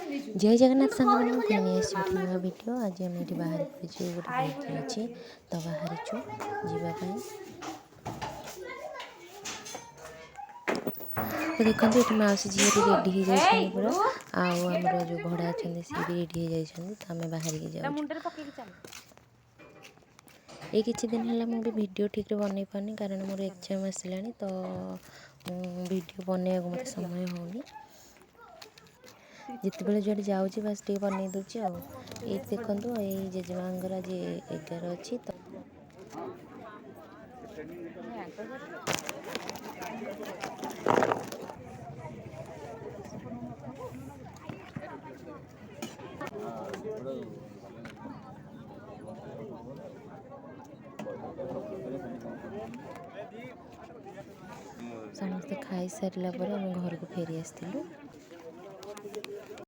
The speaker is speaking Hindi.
जय जगन्नाथ सांग मैंने पुणी नुआ वीडियो आज आम ये बाहर पड़े गोटे भोजी अच्छी तो बाहर जावाई तो देखो ये मौसी झी रेडी हो जाए पूरा आमर जो भड़ा अच्छा सी भी रेडी हो जाए तो आम बाहर की जाऊँ ये किसी दिन है मुझे वीडियो ठीक बन पानी कारण मोर एग्जाम आसला तो वीडियो बनवाक मत समय होनी जिते जो जाऊँगी बस टे बन दूची ये देखु ये जेजेमा आज 11 अच्छी तो समस्ते खाई सारा घर को फेरी आसलु।